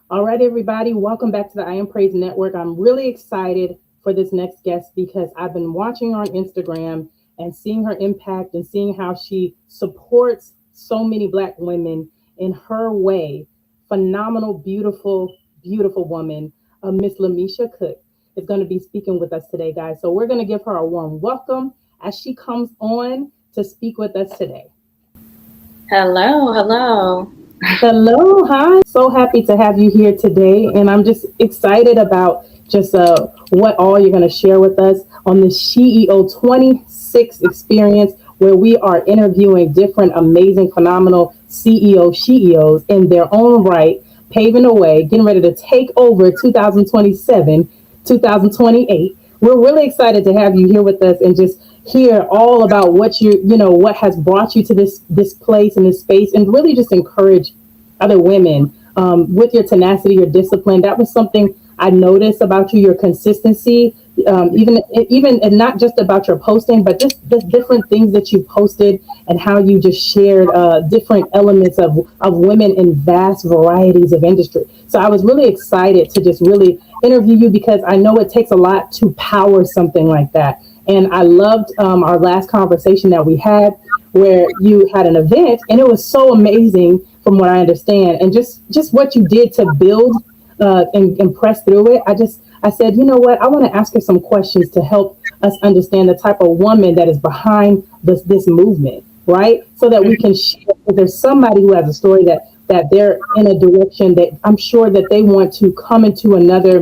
All right, everybody, welcome back to the I Am Praise Network. I'm really excited for this next guest because I've been watching her on Instagram and seeing her impact and seeing how she supports so many Black women in her way. Phenomenal, beautiful, beautiful woman, Miss Lamisha Cook, is going to be speaking with us today, guys. So we're going to give her a warm welcome as she comes on to speak with us today. Hello, hello. Hello, hi. So happy to have you here today, and I'm just excited about just what all you're going to share with us on the Sheo26 experience, where we are interviewing different amazing, phenomenal CEOs in their own right, paving the way, getting ready to take over 2027, 2028. We're really excited to have you here with us and just hear all about what what has brought you to this place and this space, and really just encourage other women with your tenacity, your discipline. That was something I noticed about you, your consistency, even and not just about your posting, but just the different things that you posted and how you just shared different elements of women in vast varieties of industry. So I was really excited to just really interview you because I know it takes a lot to power something like that. And I loved our last conversation that we had where you had an event, and it was so amazing from what I understand, and just what you did to build and press through it. I said, you know what, I want to ask her some questions to help us understand the type of woman that is behind this movement, right? So that we can share. If there's somebody who has a story that they're in a direction that I'm sure that they want to come into another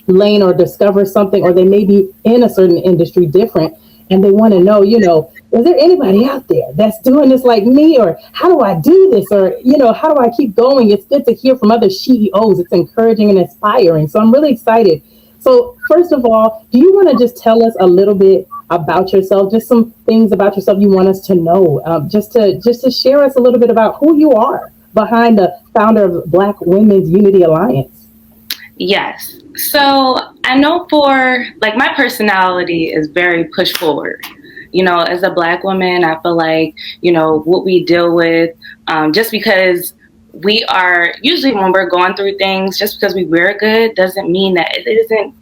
lane or discover something, or they may be in a certain industry different, and they want to know, is there anybody out there that's doing this like me, or how do I do this, or how do I keep going? It's good to hear from other CEOs. It's encouraging and inspiring. So I'm really excited. So first of all, do you want to just tell us a little bit about yourself, just some things about yourself you want us to know, just to share us a little bit about who you are behind the founder of Black Women's Unity Alliance? Yes. So I know for like my personality is very push forward. As a Black woman, I feel like, what we deal with, just because we are usually when we're going through things, just because we wear good doesn't mean that it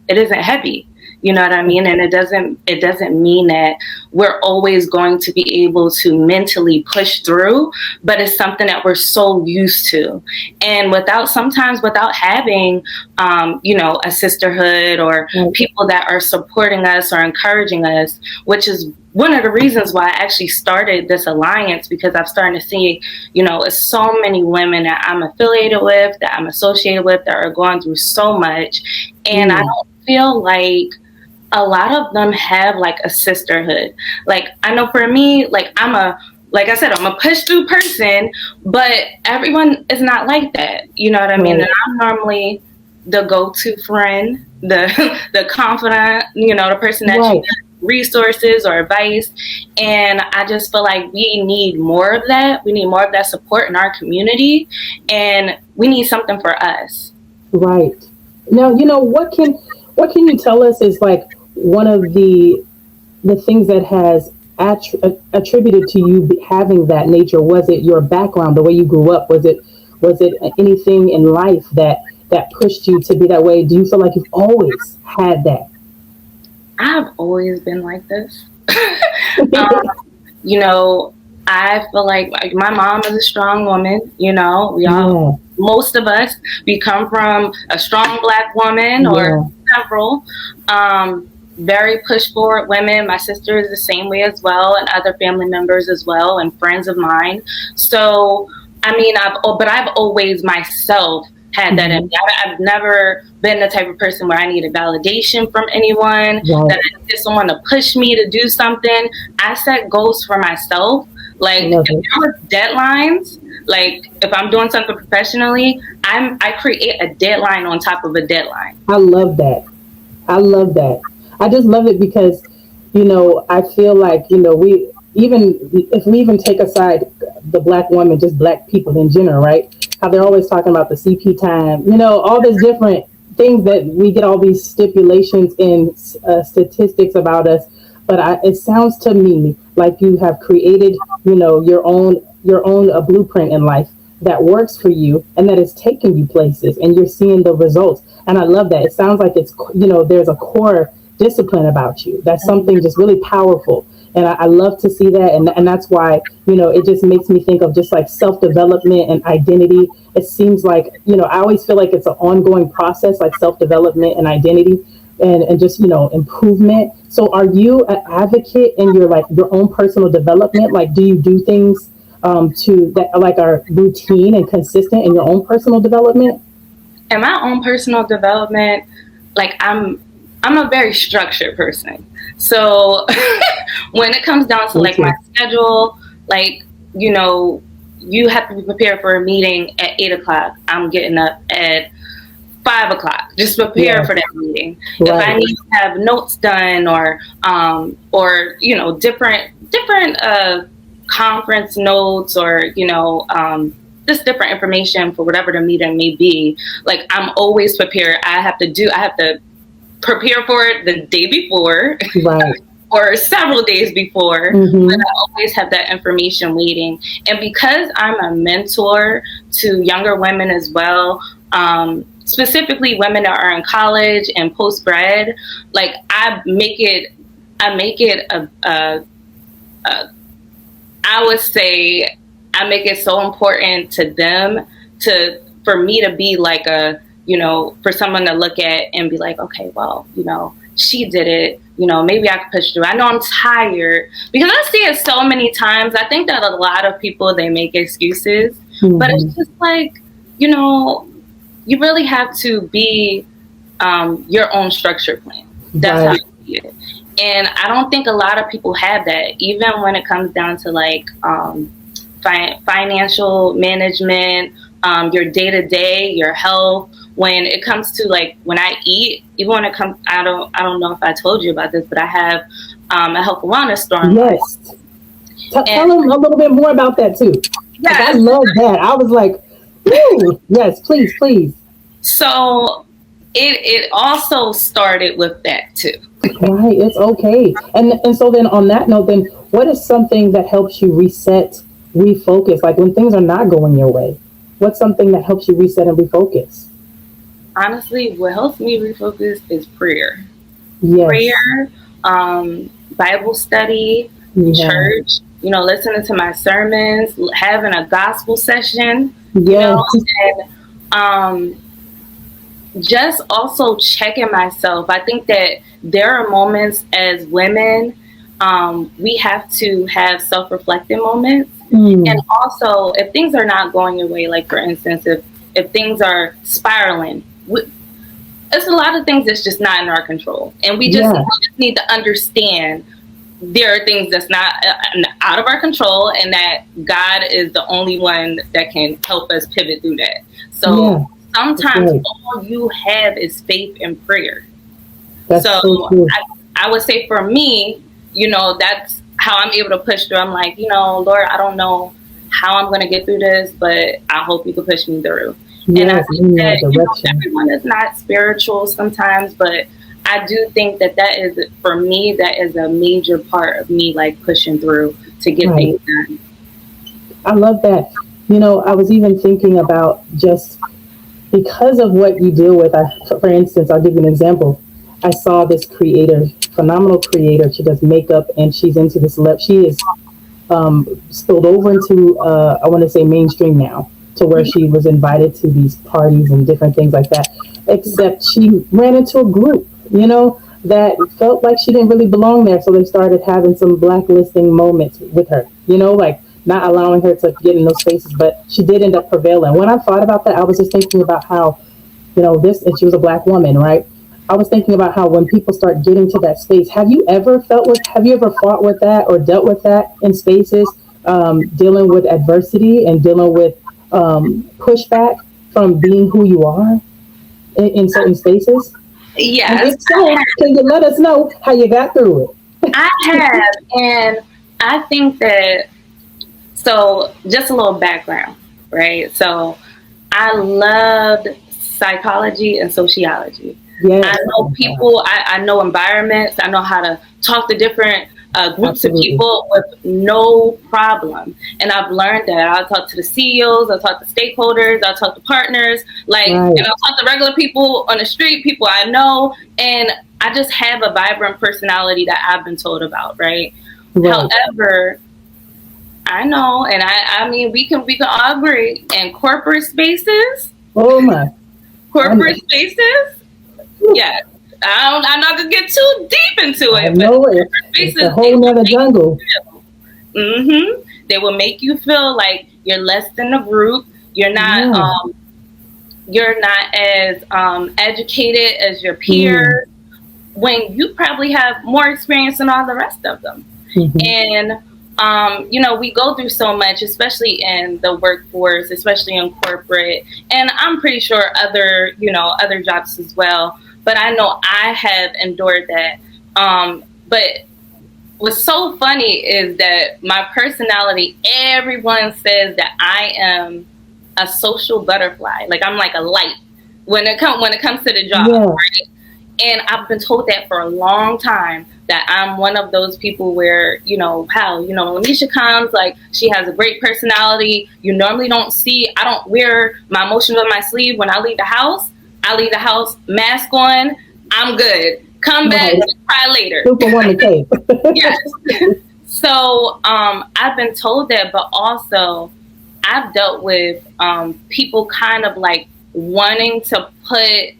isn't heavy. You know what I mean? And it doesn't mean that we're always going to be able to mentally push through, but it's something that we're so used to. And sometimes without having, a sisterhood or people that are supporting us or encouraging us, which is one of the reasons why I actually started this alliance, because I'm starting to see, it's so many women that I'm affiliated with, that I'm associated with, that are going through so much. And I don't feel like a lot of them have like a sisterhood. Like I know for me, like I said, I'm a push through person, but everyone is not like that. You know what I mean? And I'm normally the go-to friend, the confidant, the person that you get resources or advice. And I just feel like we need more of that. We need more of that support in our community, and we need something for us. Right. Now, what can you tell us is like one of the things that has attributed to you having that nature? Was it your background, the way you grew up? Was it anything in life that pushed you to be that way? Do you feel like you've always had that? I've always been like this. um, you know, I feel like my mom is a strong woman. We all, Yeah, most of us, we come from a strong Black woman or yeah, several. Very push forward women. My sister is the same way as well, and other family members as well, and friends of mine. So, I mean, but I've always myself had that in hmm, me. I've never been the type of person where I needed validation from anyone, right. that I needed someone to push me to do something. I set goals for myself. I Like love if it. there was deadlines, like if I'm doing something professionally, I create a deadline on top of a deadline. I love that. I love that. I just love it because, I feel like, we even if we even take aside the Black women, just Black people in general, right? How they're always talking about the CP time, all these different things that we get all these stipulations in statistics about us. But it sounds to me like you have created, your own blueprint in life that works for you and that is taking you places and you're seeing the results. And I love that. It sounds like it's, there's a core discipline about you. That's something just really powerful. And I love to see that. And that's why, it just makes me think of just like self development and identity. It seems like, I always feel like it's an ongoing process, like self development and identity and just, improvement. So are you an advocate in your own personal development? Like, do you do things to that like are routine and consistent in your own personal development? In my own personal development, like I'm a very structured person. So when it comes down to like my schedule, like, you have to be prepared for a meeting at 8 o'clock. I'm getting up at 5 o'clock. Just prepare for that meeting. Right. If I need to have notes done or different conference notes or just different information for whatever the meeting may be, like I'm always prepared. I have to prepare for it the day before. Right. Or several days before, but I always have that information waiting. And because I'm a mentor to younger women as well, specifically women that are in college and post-grad, like I make it I would say I make it so important to them for me to be like for someone to look at and be like, okay, well, she did it, maybe I could push through. I know I'm tired because I see it so many times. I think that a lot of people, they make excuses, but it's just like, you really have to be your own structure plan. That's how I see it. And I don't think a lot of people have that, even when it comes down to like financial management, your day-to-day, your health. When it comes to like when I eat, even when it comes, I don't know if I told you about this, but I have a health and wellness store. Yes. Tell them a little bit more about that too. Yes. I love that. I was like, ooh, yes, please. So it also started with that too. Right, it's okay. And so then on that note, then what is something that helps you reset, refocus? Like when things are not going your way, what's something that helps you reset and refocus? Honestly, what helps me refocus is prayer. Yes. Prayer, Bible study, church, listening to my sermons, having a gospel session, and just also checking myself. I think that there are moments as women, we have to have self-reflecting moments. And also, if things are not going your way, like for instance, if things are spiraling, it's a lot of things that's just not in our control. And we just need to understand there are things that's not out of our control and that God is the only one that can help us pivot through that. So sometimes all you have is faith and prayer. That's so I would say for me, that's how I'm able to push through. I'm like, Lord, I don't know how I'm going to get through this, but I hope you can push me through. And I think that everyone is not spiritual sometimes, but I do think that is, for me, that is a major part of me, like pushing through to get things done. I love that. I was even thinking about just because of what you deal with. For instance, I'll give you an example. I saw this creator, phenomenal creator. She does makeup and she's into this. She is spilled over into, I want to say mainstream now, to where she was invited to these parties and different things like that. Except she ran into a group, that felt like she didn't really belong there. So they started having some blacklisting moments with her, like not allowing her to get in those spaces. But she did end up prevailing. When I thought about that, I was just thinking about how, and she was a Black woman, right? I was thinking about how when people start getting to that space, have you ever fought with that or dealt with that in spaces, dealing with adversity and dealing with pushback from being who you are in certain spaces? Yes. If so, can you let us know how you got through it? I have, and I think that, so just a little background, right? So I loved psychology and sociology. Yes. I know people, I know environments, I know how to talk to different groups of Absolutely. people with no problem. And I've learned that. I'll talk to the CEOs, I'll talk to stakeholders, I'll talk to partners, like, Right. and I'll talk to regular people on the street, people I know, and I just have a vibrant personality that I've been told about, right? Right. However, I know, and I mean, we can all agree in corporate spaces, Oh my. corporate spaces. Yeah, I'm not gonna get too deep into I it, but know corporate it's spaces, a whole nother jungle. they will make you feel like you're less than the group. You're not Yeah. you're not as educated as your Mm. peers when you probably have more experience than all the rest of them. Mm-hmm. And we go through so much, especially in the workforce, especially in corporate, and I'm pretty sure other jobs as well. But I know I have endured that. But what's so funny is that my personality, everyone says that I am a social butterfly. Like I'm like a light when it comes to the job, Yeah. right? And I've been told that for a long time, that I'm one of those people where, Lamisha comes, like, she has a great personality. You normally don't see, I don't wear my emotions on my sleeve when I leave the house. I leave the house, mask on, I'm good. Come back, Right. cry later. Superwoman tape. Yes. So I've been told that, but also I've dealt with people kind of like wanting to put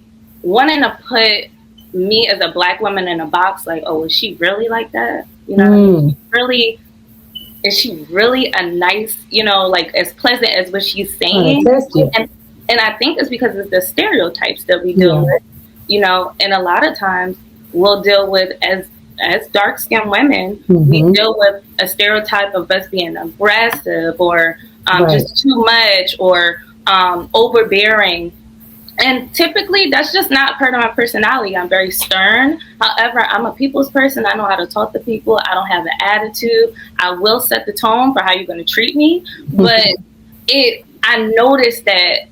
me as a black woman in a box, like, oh, is she really like that? You know, what I mean? Is she really a nice, like as pleasant as what she's saying? And I think it's because of the stereotypes that we deal with, and a lot of times we'll deal with as dark skinned women, we deal with a stereotype of us being aggressive or just too much or overbearing. And typically, that's just not part of my personality. I'm very stern. However, I'm a people's person. I know how to talk to people. I don't have an attitude. I will set the tone for how you're going to treat me. But I noticed that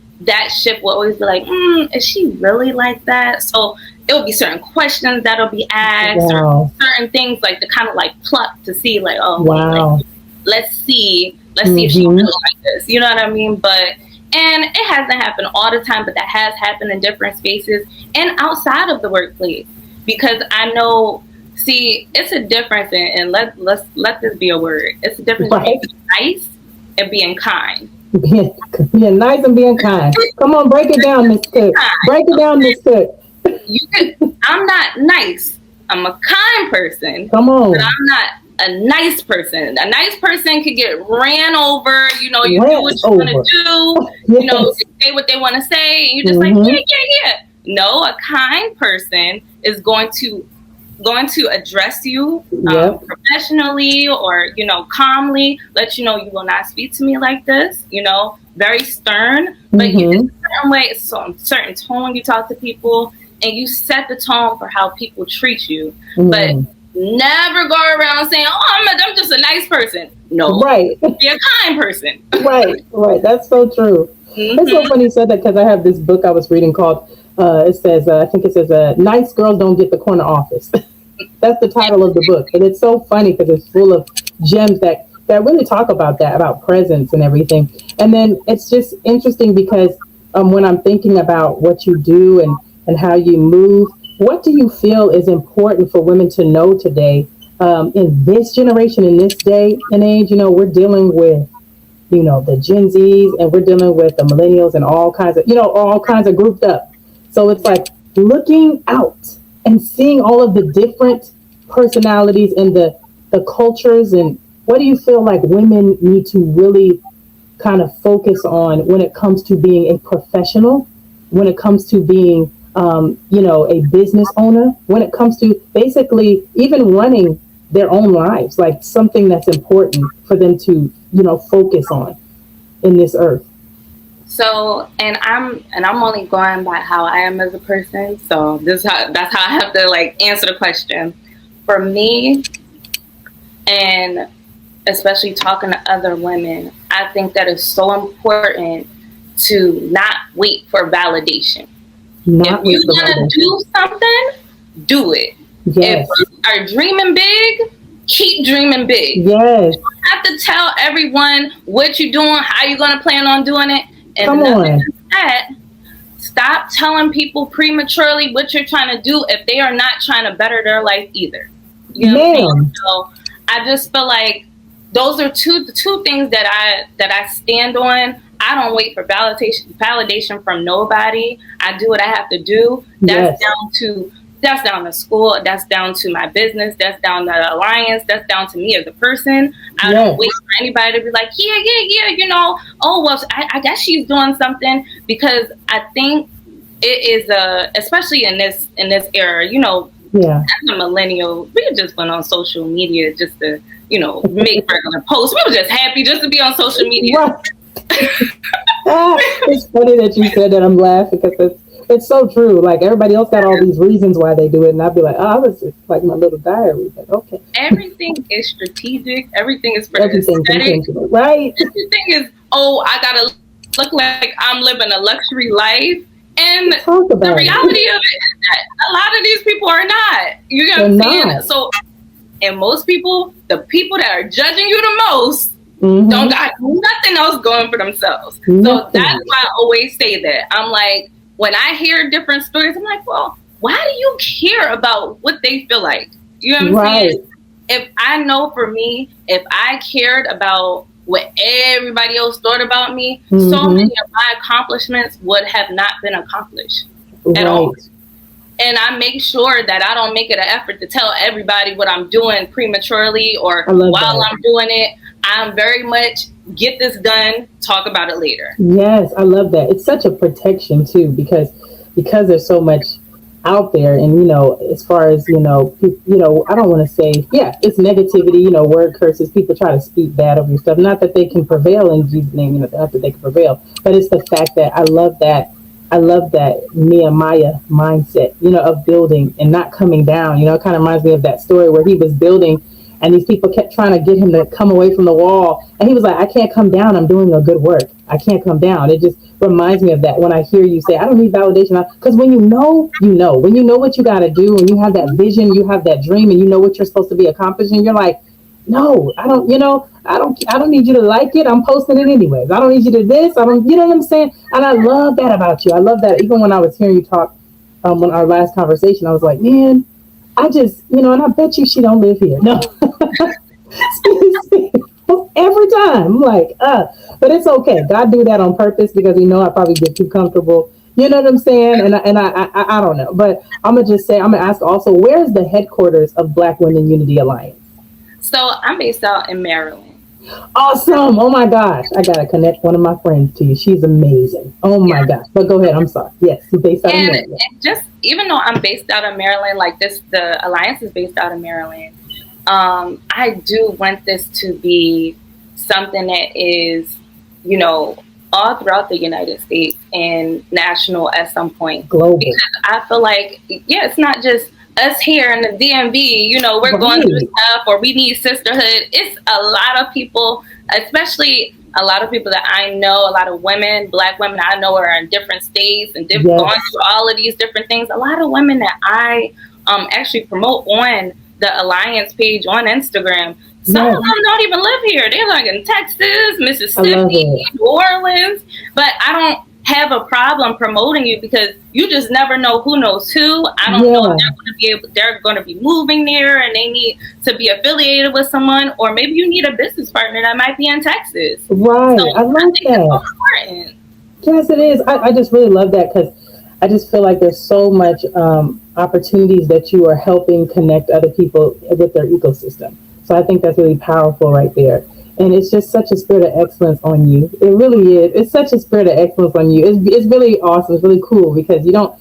shift will always be like, is she really like that? So it'll be certain questions that'll be asked, or certain things like to kind of like pluck to see, like, oh, like, let's see if she really like this. You know what I mean? And it hasn't happened all the time, but that has happened in different spaces and outside of the workplace. Because I know, it's a difference and let this be a word. It's a difference between being nice and being kind. Being nice and being kind. Come on, break it down, Miss Cook. Break it down, Miss Cook. I'm not nice. I'm a kind person. Come on. But I'm not a nice person. A nice person could get ran over. You do what you want to do. Yes. They say what they want to say, and you're just like, yeah. No, a kind person is going to address you professionally or calmly, let you know you will not speak to me like this. Very stern, but it's a certain way, it's a certain tone you talk to people, and you set the tone for how people treat you. But never go around saying, "Oh, I'm just a nice person." No, be a kind person. Right. That's so true. It's so funny you said that, because I have this book I was reading called. I think it says, "Nice girls don't get the corner office." That's the title of the book, and it's so funny because it's full of gems that really talk about that, about presence and everything. And then it's just interesting because when I'm thinking about what you do and how you move. What do you feel is important for women to know today in this generation, in this day and age? We're dealing with, the Gen Zs, and we're dealing with the millennials and all kinds of grouped up. So it's like looking out and seeing all of the different personalities and the cultures. And what do you feel like women need to really kind of focus on when it comes to being a professional, when it comes to being a business owner, when it comes to basically even running their own lives, like something that's important for them to, focus on in this earth? So, and I'm only going by how I am as a person. So that's how I have to like answer the question. For me, and especially talking to other women, I think that it's so important to not wait for validation. If you want to do something, do it. Yes. If you are dreaming big, keep dreaming big. Yes. You don't have to tell everyone what you're doing, how you're going to plan on doing it. And Come another on. thing is that, stop telling people prematurely what you're trying to do if they are not trying to better their life either. You know what I'm saying? So I just feel like those are the two things that I stand on. I don't wait for validation from nobody. I do what I have to do. That's down to school. That's down to my business. That's down to the alliance. That's down to me as a person. I don't wait for anybody to be like, yeah, you know, oh, well, I guess she's doing something, because I think it is especially in this era, you know, as a millennial, we just went on social media just to, you know, make regular posts. We were just happy just to be on social media. Right. It's funny that you said that. I'm laughing because it's so true. Like, everybody else got all these reasons why they do it, and I'd be like, oh, I was just like my little diary. But okay. Everything is strategic. Everything is for everything aesthetic. Right. Everything is, oh, I gotta look like I'm living a luxury life. And the reality of it is that a lot of these people are not. You know what I'm saying? So, and most people, the people that are judging you the most, don't got nothing else going for themselves. So that's why I always say that. I'm like, when I hear different stories, I'm like, well, why do you care about what they feel like? You know what I'm saying? If I know, for me, if I cared about what everybody else thought about me, so many of my accomplishments would have not been accomplished at all. And I make sure that I don't make it an effort to tell everybody what I'm doing prematurely or while I'm doing it. I'm very much get this done, talk about it later. Yes, I love that. It's such a protection too, because there's so much out there, and you know, as far as you know, I don't want to say, it's negativity, you know, word curses. People try to speak bad over your stuff. Not that they can prevail in Jesus' name, you know, not that they can prevail, but it's the fact that I love that Nehemiah mindset, you know, of building and not coming down. You know, it kind of reminds me of that story where he was building and these people kept trying to get him to come away from the wall. And he was like, I can't come down. I'm doing a good work. I can't come down. It just reminds me of that when I hear you say, I don't need validation. Because when you know, when you know what you got to do, and you have that vision, you have that dream, and you know what you're supposed to be accomplishing, you're like, no, I don't need you to like it. I'm posting it anyways. I don't need you to this. You know what I'm saying? And I love that about you. I love that. Even when I was hearing you talk on our last conversation, I was like, man, I just, and I bet you she don't live here. No. Every time. I'm like, but it's okay. God do that on purpose because I probably get too comfortable. You know what I'm saying? And I don't know. But I'm going to ask also, where's the headquarters of Black Women Unity Alliance? So I'm based out in Maryland. Awesome. Oh my gosh. I got to connect one of my friends to you. She's amazing. Oh my gosh. But go ahead. I'm sorry. Yes. You're based out of Maryland. And just, even though I'm based out of Maryland, like the Alliance is based out of Maryland. I do want this to be something that is, all throughout the United States and national at some point. Global. Because I feel like, it's not just us here in the DMV, we're going through stuff or we need sisterhood. It's a lot of people, especially a lot of people that I know, a lot of women, Black women I know are in different states and going through all of these different things. A lot of women that I actually promote on the Alliance page on Instagram. Some of them don't even live here. They're like in Texas, Mississippi, New Orleans. But I don't have a problem promoting you because you just never know who knows who. I don't know if they're going to be moving there and they need to be affiliated with someone, or maybe you need a business partner that might be in Texas. Right. So I love that. It's so important. Yes, it is. I just really love that because I just feel like there's so much opportunities that you are helping connect other people with their ecosystem. So I think that's really powerful right there. And it's just such a spirit of excellence on you. It really is. It's such a spirit of excellence on you. It's really awesome. It's really cool because you don't,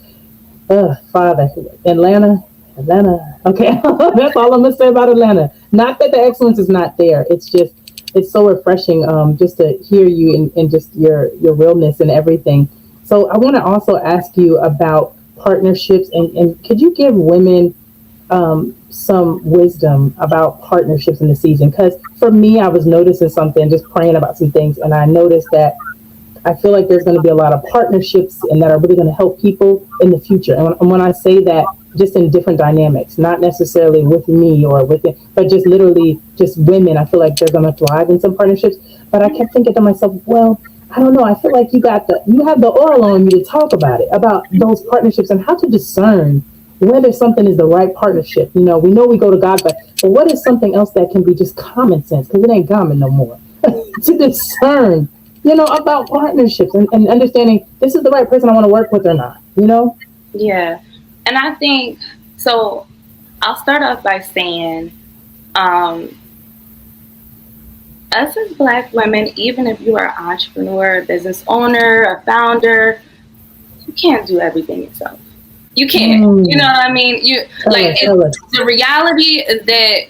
Father, Atlanta. Okay, that's all I'm going to say about Atlanta. Not that the excellence is not there. It's just, it's so refreshing just to hear you and just your realness and everything. So I want to also ask you about partnerships and could you give women some wisdom about partnerships in the season? Because for me, I was noticing something, just praying about some things, and I noticed that I feel like there's going to be a lot of partnerships and that are really going to help people in the future. And when I say that, just in different dynamics, not necessarily with me or with it, but just literally just women. I feel like they're going to thrive in some partnerships. But I kept thinking to myself, well, I don't know. I feel like you have the oil on you to talk about it, about those partnerships and how to discern whether something is the right partnership. You know we go to God, but what is something else that can be just common sense? Because it ain't common no more to discern, about partnerships and understanding this is the right person I want to work with or not. Yeah. And I think, so I'll start off by saying, us as Black women, even if you are an entrepreneur, a business owner, a founder, you can't do everything yourself. You can't. You know what I mean? The reality is that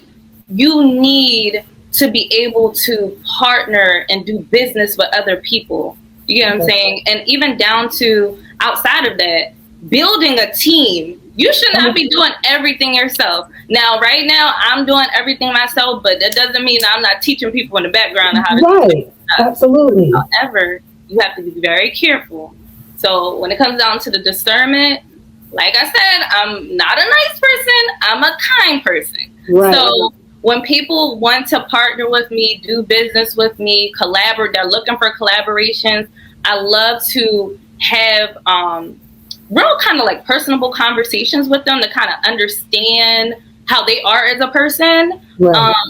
you need to be able to partner and do business with other people. You know what I'm saying? And even down to outside of that, building a team. You should not be doing everything yourself. Now, right now, I'm doing everything myself, but that doesn't mean I'm not teaching people in the background how to do it. Absolutely. However, you have to be very careful. So when it comes down to the discernment, like I said, I'm not a nice person. I'm a kind person. Right. So when people want to partner with me, do business with me, collaborate, they're looking for collaborations, I love to have real kind of like personable conversations with them to kind of understand how they are as a person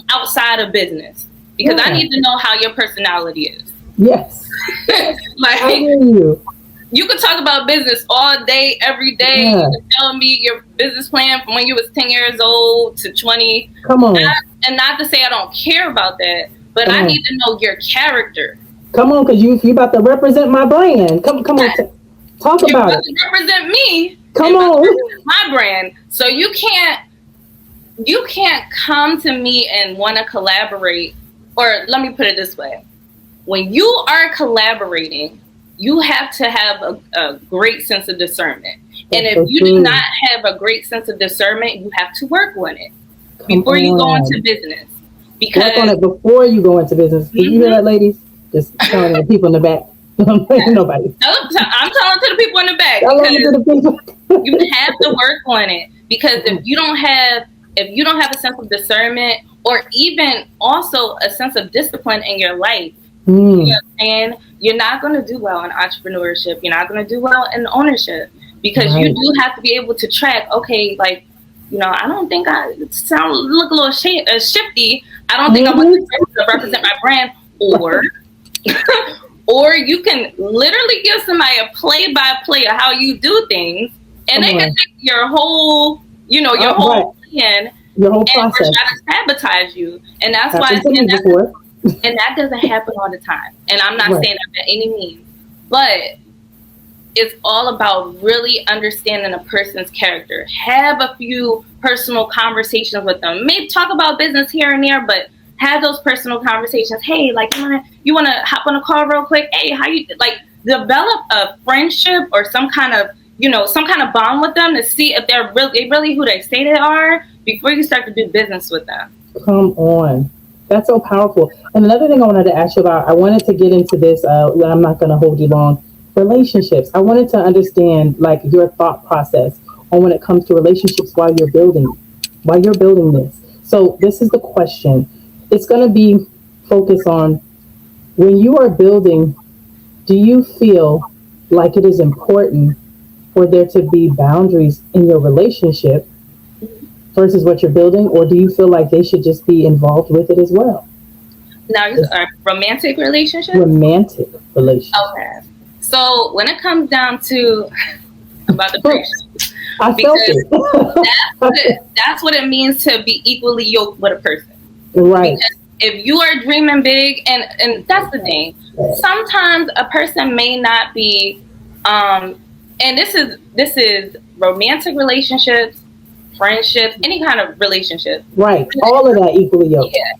outside of business. Because I need to know how your personality is. Yes. Like, I hear you could talk about business all day, every day. Yeah. You can tell me your business plan from when you was 10 years old to 20. Come on. And not to say I don't care about that, but I need to know your character. Come on, because you about to represent my brand. Come on. Talk about it. Represent me. Come on. My brand. So you can't come to me and want to collaborate. Or let me put it this way. When you are collaborating, you have to have a great sense of discernment. And if you do not have a great sense of discernment, you have to work on it before you go into business. Because work on it before you go into business. Did you hear that, ladies? Just telling the people in the back. Nobody. I'm telling to the people in the back. Because you have to work on it. Because if you don't have a sense of discernment, or even also a sense of discipline in your life, you know what I'm saying? You're not going to do well in entrepreneurship. You're not going to do well in ownership, because you do have to be able to track. Okay, like, I don't think I look a little shifty. I don't think I'm going to represent my brand, or or you can literally give somebody a play-by-play of how you do things, and they can take your whole, your whole plan, your whole process, and try to sabotage you. And that's why. And that doesn't happen all the time. And I'm not saying that by any means. But it's all about really understanding a person's character. Have a few personal conversations with them. Maybe talk about business here and there, but have those personal conversations. Hey, like, you wanna hop on a call real quick? Hey, how you like develop a friendship or some kind of bond with them to see if they're really who they say they are before you start to do business with them. Come on. That's so powerful. And another thing I wanted to ask you about, I wanted to get into this, I'm not going to hold you long, relationships. I wanted to understand like your thought process on when it comes to relationships while you're building this. So this is the question. It's going to be focused on, when you are building, do you feel like it is important for there to be boundaries in your relationship versus what you're building, or do you feel like they should just be involved with it as well? Now, romantic relationship? Romantic relationship. Okay. So when it comes down to about the preach, I felt it. That's what it means to be equally yoked with a person. Right. Because if you are dreaming big, and that's the thing, sometimes a person may not be, and this is romantic relationships, friendships, any kind of relationship. Right. All of that equally yoked. Yeah.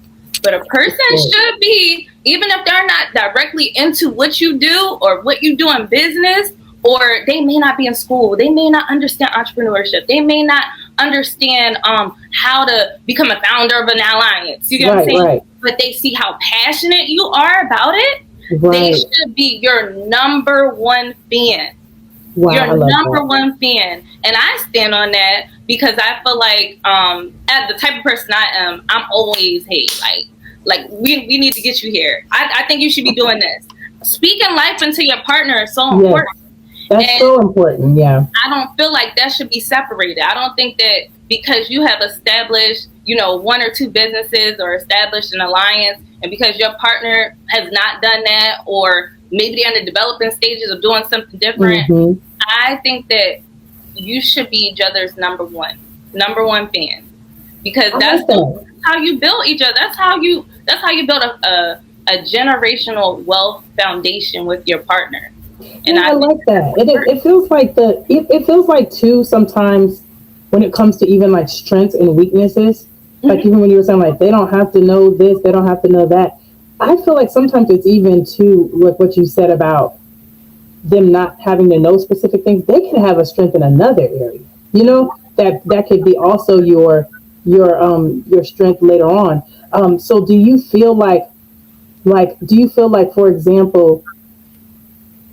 But a person should be, even if they're not directly into what you do or what you do in business, or they may not be in school, they may not understand entrepreneurship, they may not understand how to become a founder of an alliance. You know what I'm saying? Right. But they see how passionate you are about it. Right. They should be your number one fan. Wow, your number one fan. And I stand on that because I feel like as the type of person I am, I'm always, hey, like we need to get you here. I think you should be doing this. Speaking life into your partner is so important. That's and so important. Yeah. I don't feel like that should be separated. I don't think that because you have established, one or two businesses or established an alliance, and because your partner has not done that, or maybe they're in the developing stages of doing something different, Mm-hmm. I think that you should be each other's number one fan, because that's how you build each other. That's how you build a generational wealth foundation with your partner. And I like that. It feels like it feels like too sometimes when it comes to even like strengths and weaknesses, like even when you were saying like they don't have to know this, they don't have to know that. I feel like sometimes it's even too like what you said about them not having to know specific things. They can have a strength in another area. That could be also your strength later on. So do you feel like for example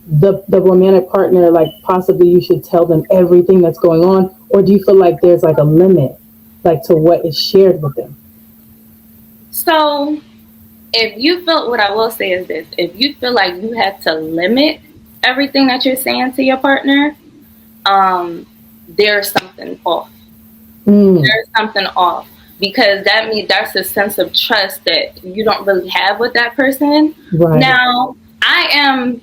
the romantic partner, like possibly you should tell them everything that's going on, or do you feel like there's like a limit, like to what is shared with them? So if you feel, what I will say is this, if you feel like you have to limit everything that you're saying to your partner, there's something off. There's something off, because that means that's a sense of trust that you don't really have with that person. Right. Now, I am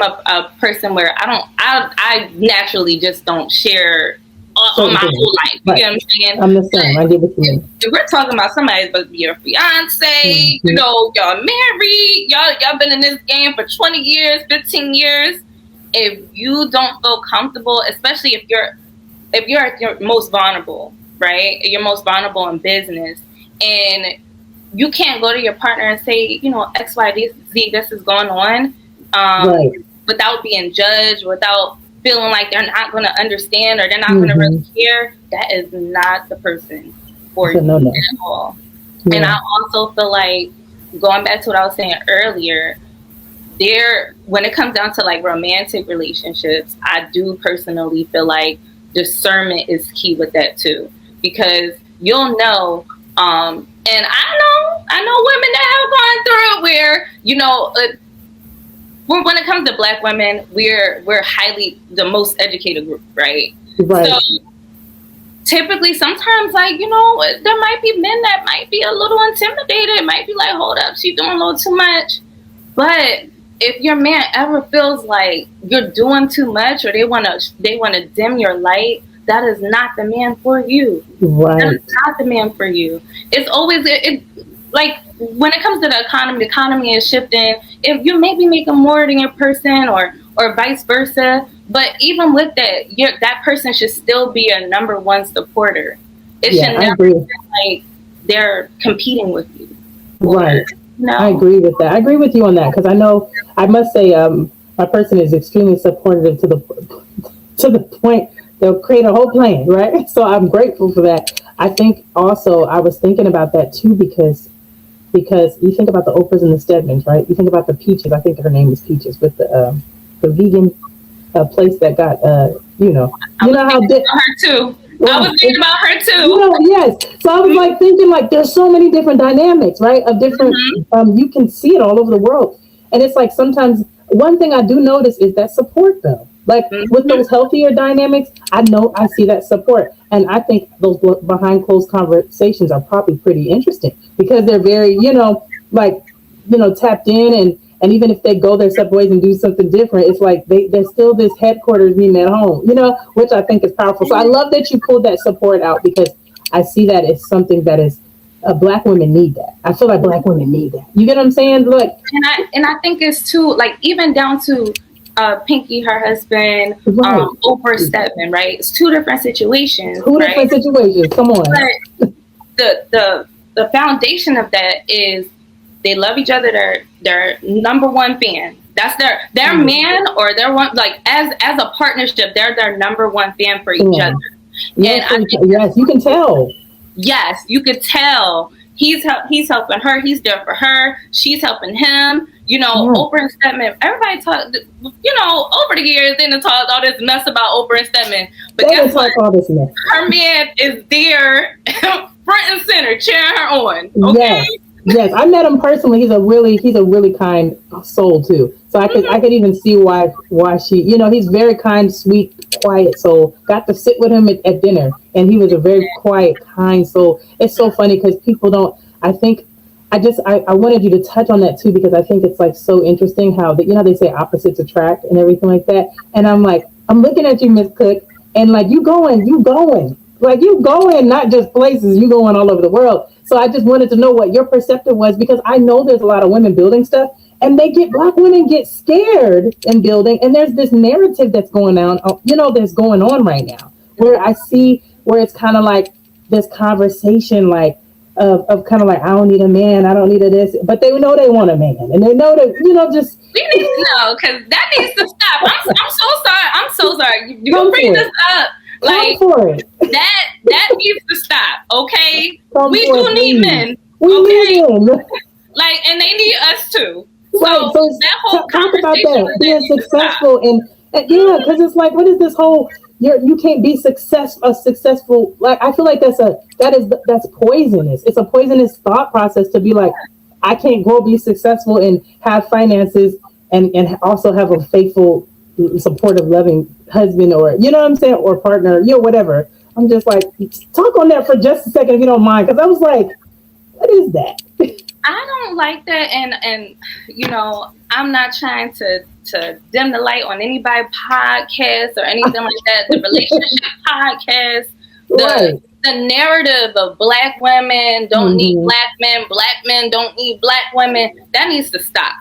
a person where I naturally just don't share all my whole life. You get what I'm saying? I'm the same. I get what you mean. If we're talking about somebody supposed to be your fiance, y'all married, y'all been in this game for 20 years, 15 years. If you don't feel comfortable, especially if you're at your most vulnerable, right? You're most vulnerable in business, and you can't go to your partner and say, X, Y, Z, this is going on, without being judged, without feeling like they're not going to understand or they're not going to really care. That is not the person for you at all. Yeah. And I also feel like, going back to what I was saying earlier, when it comes down to like romantic relationships, I do personally feel like discernment is key with that too, because you'll know, and I know women that have gone through it where, when it comes to Black women, we're highly the most educated group, right? So typically, sometimes, like, there might be men that might be a little intimidated, might be like, hold up, she's doing a little too much. But if your man ever feels like you're doing too much, or they wanna dim your light, that is not the man for you. Right. That is not the man for you. It's always like when it comes to the economy is shifting. If you may be making more than your person, or vice versa, but even with that, that person should still be a number one supporter. It should never be like they're competing with you. Right. No. I agree with that. I agree with you on that, because I must say, my person is extremely supportive to the point they'll create a whole plan, right? So I'm grateful for that. I think also I was thinking about that too, because you think about the Oprahs and the Stedmans, right? You think about the Peaches. I think her name is Peaches, with the vegan place that got how her too. I was thinking about her too. Yes. So I was like thinking, like, there's so many different dynamics, right? Of different, you can see it all over the world. And it's like sometimes one thing I do notice is that support, though. Like with those healthier dynamics, I see that support. And I think those behind closed conversations are probably pretty interesting, because they're very, tapped in, and even if they go their separate ways and do something different, it's like there's still this headquarters meeting at home, which I think is powerful. So I love that you pulled that support out, because I see that as something that is Black women need that. I feel like Black women need that. You get what I'm saying? Look, and I think it's too, like, even down to Pinky, her husband, Oprah Stedman, right? It's two different situations. Different situations. Come on. But the foundation of that is they love each other. They're number one fan. That's their man, or their one, like, as a partnership, they're their number one fan for each other. Yes, you can tell. Yes, you could tell. He's helping her. He's there for her. She's helping him. Oprah and Stedman. Everybody talk, over the years, they done talked all this mess about Oprah and Stedman. But guess what? All this mess. Her man is there, front and center, cheering her on. Okay. Yes, I met him personally. He's a really kind soul too. So I could even see why she, he's very kind, sweet, quiet soul. Got to sit with him at dinner, and he was a very quiet, kind soul. It's so funny because people don't. I think I wanted you to touch on that too, because I think it's like so interesting how they say opposites attract and everything like that. And I'm like, I'm looking at you, Miss Cook, and like you going, like you going, not just places, you going all over the world. So I just wanted to know what your perceptive was, because I know there's a lot of women building stuff, and Black women get scared in building, and there's this narrative that's going on, that's going on right now, where I see where it's kind of like this conversation, like of kind of like, I don't need a man, I don't need a this, but they know they want a man, and they know that just. We need to know, because that needs to stop. I'm so sorry. You bring this up. Like that needs to stop, okay? We do need men, okay? Like, and they need us too. So that whole talk about that, being successful and because it's like, what is this whole? You can't be successful. Like, I feel like that's poisonous. It's a poisonous thought process to be like, I can't be successful and have finances and also have a faithful, supportive, loving husband, or what I'm saying, or partner, whatever. I'm just like, talk on that for just a second if you don't mind, because I was like, what is that? I don't like that, and I'm not trying to dim the light on anybody's podcast or anything like that. The relationship podcast, the narrative of Black women don't need Black men don't need Black women, that needs to stop.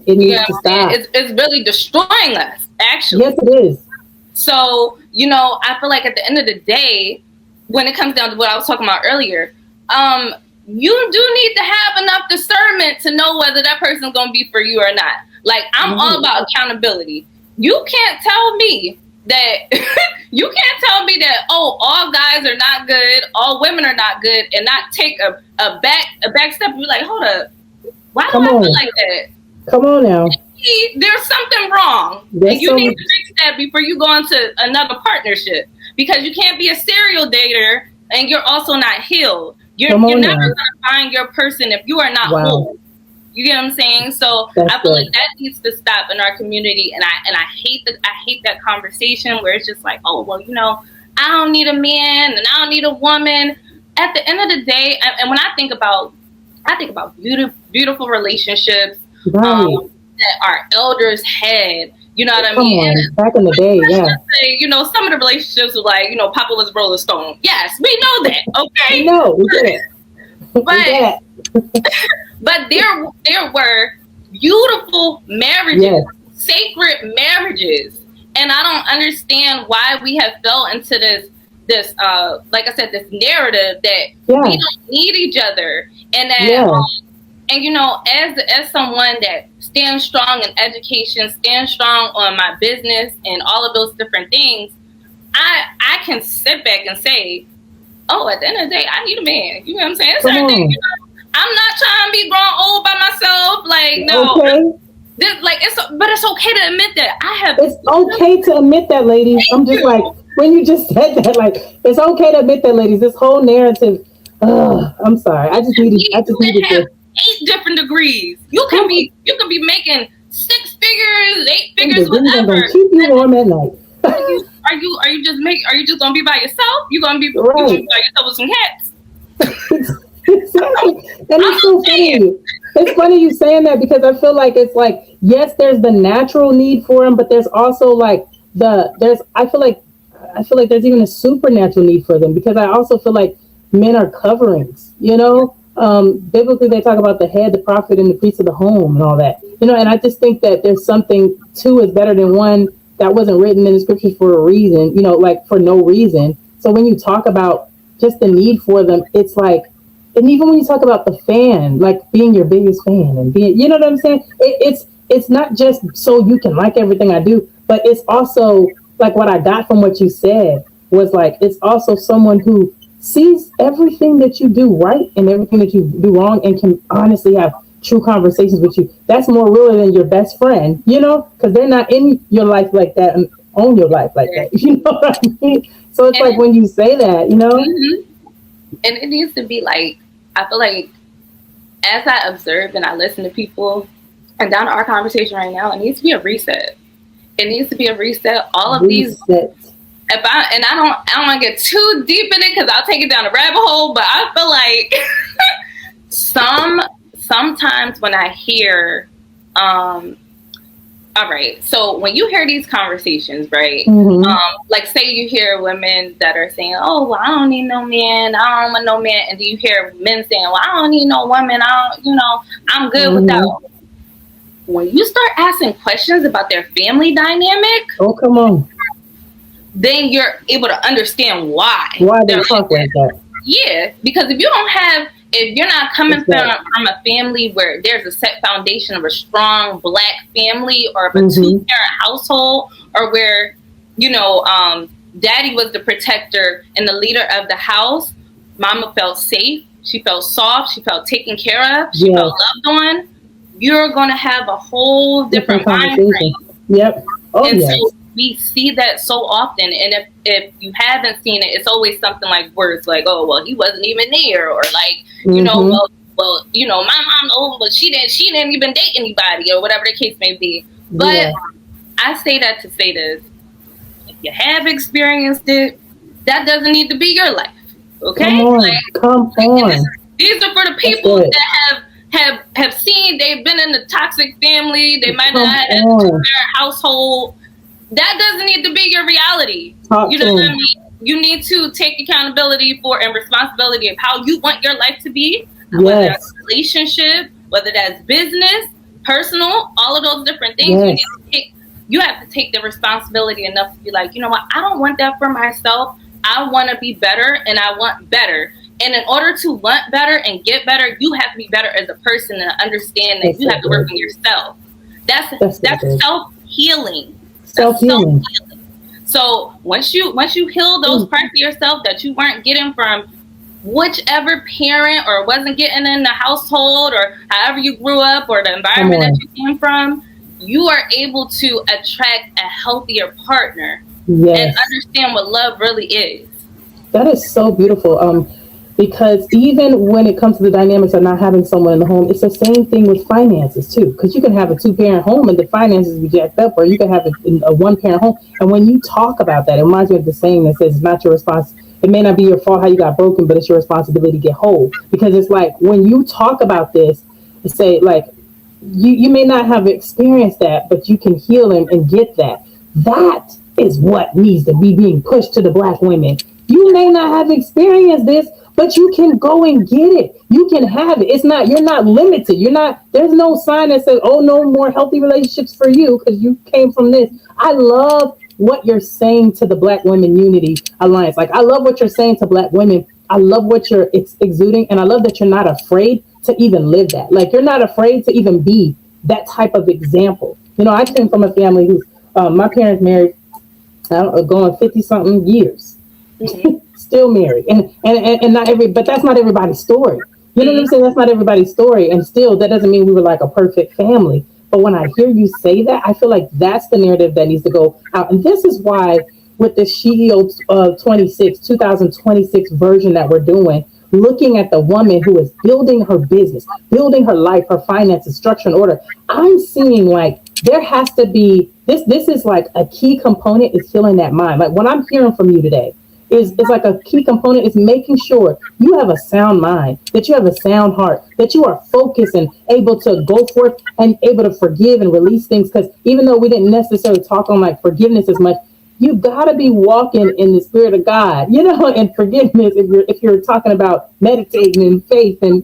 It needs to stop. It's really destroying us, actually. Yes, it is. So, I feel like at the end of the day, when it comes down to what I was talking about earlier, you do need to have enough discernment to know whether that person's going to be for you or not. Like, I'm all about accountability. You can't tell me that, all guys are not good, all women are not good, and not take a back step and be like, hold up, why do I feel like that? Come on now. There's something wrong. And you need to fix that before you go into another partnership, because you can't be a serial dater and you're also not healed. You're never going to find your person if you are not whole. You get what I'm saying? So I feel like that needs to stop in our community, and I hate that conversation where it's just like, oh well, I don't need a man and I don't need a woman. At the end of the day, and when I think about beautiful relationships that our elders had. You know what I mean? Back in the day, yeah. Say, some of the relationships were like, Papa was Rolling Stone. Yes, we know that. Okay. No, we did it. But there were beautiful marriages, sacred marriages, and I don't understand why we have fell into this like I said, this narrative that we don't need each other, and that and as someone that stands strong in education, stands strong on my business and all of those different things, I can sit back and say, oh, at the end of the day, I need a man. You know what I'm saying? Certain things, I'm not trying to be grown old by myself. Like, no. Okay. But it's okay to admit that. It's okay to admit that, ladies. I'm just like, when you just said that, like, it's okay to admit that, ladies. This whole narrative. I'm sorry. I just needed to. 8 different degrees. You can be making 6 figures, 8 figures, whatever. Keep you warm at night. Are you just gonna be by yourself? You gonna be by yourself with some cats? Exactly. And it's so funny. It's funny you saying that, because I feel like it's like, yes, there's the natural need for them, but there's also like I feel like there's even a supernatural need for them, because I also feel like men are coverings, biblically they talk about the head, the prophet, and the priest of the home and all that, and I just think that there's something, 2 is better than 1, that wasn't written in the scriptures for a reason, like for no reason. So when you talk about just the need for them, it's like, and even when you talk about the fan, like being your biggest fan and being, you know what I'm saying? It's not just so you can like everything I do, but it's also like what I got from what you said was like, it's also someone who sees everything that you do right and everything that you do wrong, and can honestly have true conversations with you. That's more real than your best friend, because they're not in your life like that and own your life like that. You know what I mean? So it's And like when you say that. and it needs to be like, I feel like as I observe and I listen to people and down to our conversation right now, it needs to be a reset. It needs to be a reset. All of these, Reset. I don't want to get too deep in it because I'll take it down a rabbit hole. But I feel like sometimes when I hear, all right, so when you hear these conversations, right? Like say you hear women that are saying, "Oh, well, I don't need no man. I don't want no man," and then you hear men saying, "Well, I don't need no woman. I'm good without." When you start asking questions about their family dynamic, oh come on, then you're able to understand why they talk like that. Yeah, because if you're not coming from a family where there's a set foundation of a strong Black family or of a two-parent household, or where daddy was the protector and the leader of the house, mama felt safe, she felt soft, she felt taken care of, she felt loved on, you're going to have a whole different mind frame. Yep. Oh, and so we see that so often, and if you haven't seen it, it's always something like words like, "Oh, well, he wasn't even there," or like, well, my mom, oh, but she didn't even date anybody, or whatever the case may be. But I say that to say this: if you have experienced it, that doesn't need to be your life. Okay, come on. These are for the people that have seen, they've been in a toxic family, they might not have had a two-parent household. That doesn't need to be your reality. You know what I mean? You need to take accountability for and responsibility of how you want your life to be, whether that's a relationship, whether that's business, personal, all of those different things. You have to take the responsibility enough to be like, you know what, I don't want that for myself. I want to be better, and I want better. And in order to want better and get better, you have to be better as a person and understand that you have to work on yourself. That's self-healing. Self-healing. So once you heal those parts of yourself that you weren't getting from whichever parent, or wasn't getting in the household, or however you grew up, or the environment that you came from, you are able to attract a healthier partner and understand what love really is. That is so beautiful. Because even when it comes to the dynamics of not having someone in the home, it's the same thing with finances too. Because you can have a two-parent home and the finances be jacked up, or you can have a one-parent home. And when you talk about that, it reminds me of the saying that says, "It's not your response. It may not be your fault how you got broken, but it's your responsibility to get whole." Because it's like when you talk about this, say like you may not have experienced that, but you can heal and get that. That is what needs to be being pushed to the Black women. You may not have experienced this, but you can go and get it. You can have it. You're not limited. There's no sign that says, "Oh, no more healthy relationships for you because you came from this." I love what you're saying to the Black Women Unity Alliance. Like, I love what you're saying to Black women. I love what you're exuding. And I love that you're not afraid to even live that. Like, you're not afraid to even be that type of example. I came from a family who's, my parents married, going 50 something years. Still married, and not but that's not everybody's story. You know what I'm saying? That's not everybody's story, and still that doesn't mean we were like a perfect family. But when I hear you say that, I feel like that's the narrative that needs to go out, and this is why with the Sheo26 2026 version that we're doing, looking at the woman who is building her business, building her life, her finances, structure and order, I'm seeing like there has to be this is like a key component is healing that mind. Like what I'm hearing from you today is like a key component is making sure you have a sound mind, that you have a sound heart, that you are focused and able to go forth and able to forgive and release things. Because even though we didn't necessarily talk on like forgiveness as much, you got to be walking in the spirit of God, and forgiveness. If you're talking about meditating and faith and,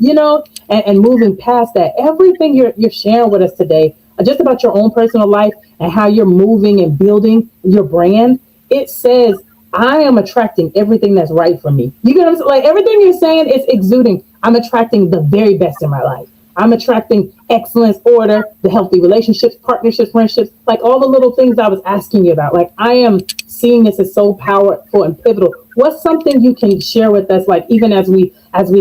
and moving past that, everything you're sharing with us today, just about your own personal life and how you're moving and building your brand, it says, I am attracting everything that's right for me. You get what I'm saying? Like everything you're saying is exuding. I'm attracting the very best in my life. I'm attracting excellence, order, the healthy relationships, partnerships, friendships, like all the little things I was asking you about. Like I am seeing this as so powerful and pivotal. What's something you can share with us, like even as we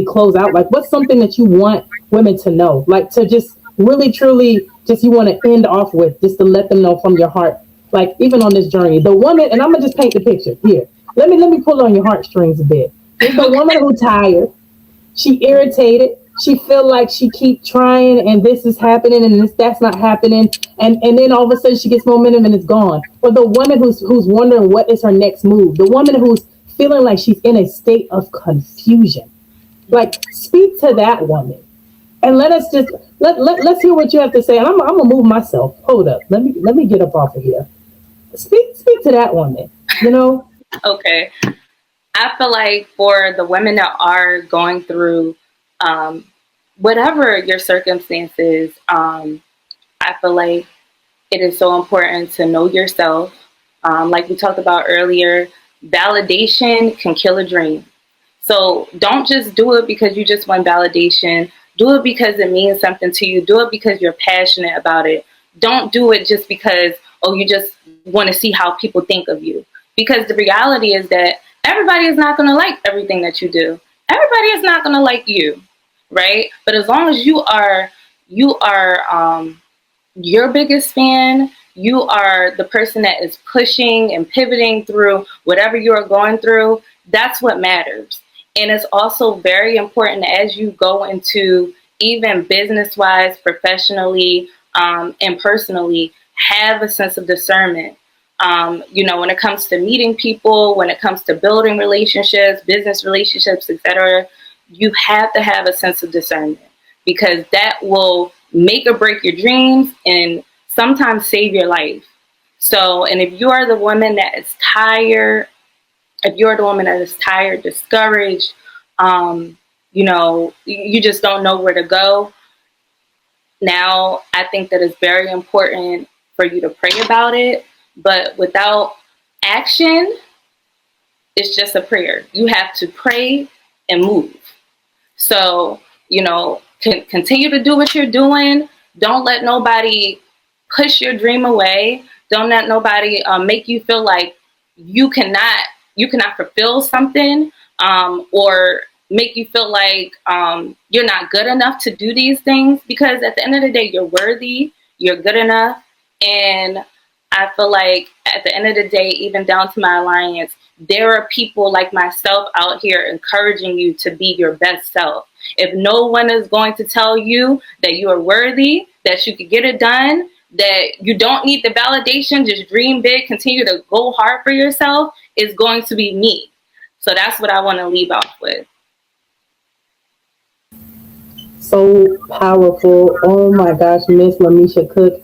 close out, like what's something that you want women to know, like to just really truly just you want to end off with, just to let them know from your heart, like even on this journey, the woman, and I'm gonna just paint the picture here. Let me pull on your heartstrings a bit. There's the Okay. woman who tired, she irritated, she feel like she keep trying and this is happening and that's not happening, and then all of a sudden she gets momentum and it's gone. Or the woman who's wondering what is her next move, the woman who's feeling like she's in a state of confusion. Like speak to that woman and let us just let's hear what you have to say. And I'm gonna move myself. Hold up, let me get up off of here. Speak to that woman, you know. Okay. I feel like for the women that are going through um, whatever your circumstances, I feel like it is so important to know yourself. Like we talked about earlier, validation can kill a dream. So don't just do it because you just want validation. Do it because it means something to you. Do it because you're passionate about it. Don't do it just because, oh, you just want to see how people think of you. Because the reality is that everybody is not going to like everything that you do. Everybody is not going to like you, right? But as long as you are your biggest fan, you are the person that is pushing and pivoting through whatever you are going through, that's what matters. And it's also very important as you go into even business wise, professionally, and personally, have a sense of discernment. When it comes to meeting people, when it comes to building relationships, business relationships, etc., you have to have a sense of discernment because that will make or break your dreams and sometimes save your life. So, and if you are the woman that is tired, if you're the woman that is tired, discouraged, you just don't know where to go. Now, I think that it's very important for you to pray about it, but without action, it's just a prayer. You have to pray and move. So, continue to do what you're doing. Don't let nobody push your dream away. Don't let nobody make you feel like you cannot you cannot fulfill something, or make you feel like you're not good enough to do these things. Because at the end of the day, you're worthy. You're good enough, and I feel like at the end of the day, even down to my alliance, there are people like myself out here encouraging you to be your best self. If no one is going to tell you that you are worthy, that you can get it done, that you don't need the validation, just dream big, continue to go hard for yourself, is going to be me. So that's what I want to leave off with. So powerful. Oh my gosh, Miss Lamisha Cook,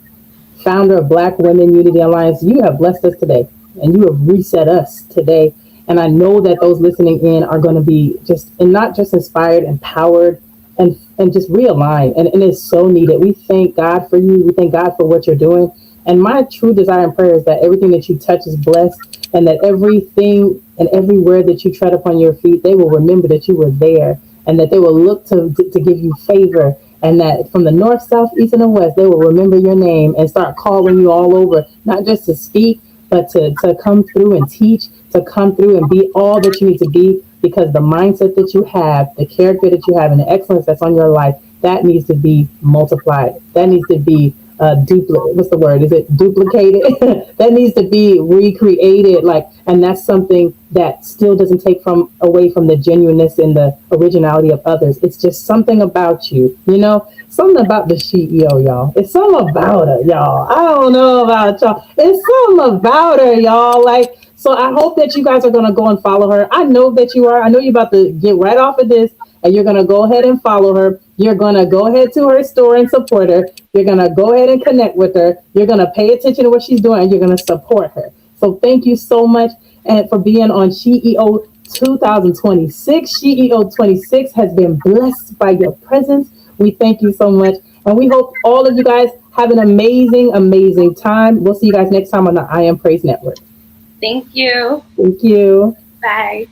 founder of Black Women Unity Alliance. You have blessed us today and you have reset us today. And I know that those listening in are going to be just, and not just inspired, empowered, and just realigned. And it's so needed. We thank God for you. We thank God for what you're doing. And my true desire and prayer is that everything that you touch is blessed, and that everything and everywhere that you tread upon your feet, they will remember that you were there, and that they will look to give you favor, and that from the north, south, east, and the west, they will remember your name and start calling you all over, not just to speak, but to come through and teach, to come through and be all that you need to be, because the mindset that you have, the character that you have, and the excellence that's on your life, that needs to be multiplied. That needs to be what's the word? Is it duplicated? That needs to be recreated. Like, and that's something that still doesn't take from away from the genuineness and the originality of others. It's just something about you, something about the CEO, y'all. It's something about her, y'all. I don't know about y'all. It's something about her, y'all. Like, so I hope that you guys are going to go and follow her. I know that you are. I know you're about to get right off of this and you're going to go ahead and follow her. You're going to go ahead to her store and support her. You're going to go ahead and connect with her. You're going to pay attention to what she's doing and you're going to support her. So thank you so much and for being on CEO 2026. CEO 26 has been blessed by your presence. We thank you so much. And we hope all of you guys have an amazing, amazing time. We'll see you guys next time on the I Am Praise Network. Thank you. Thank you. Bye.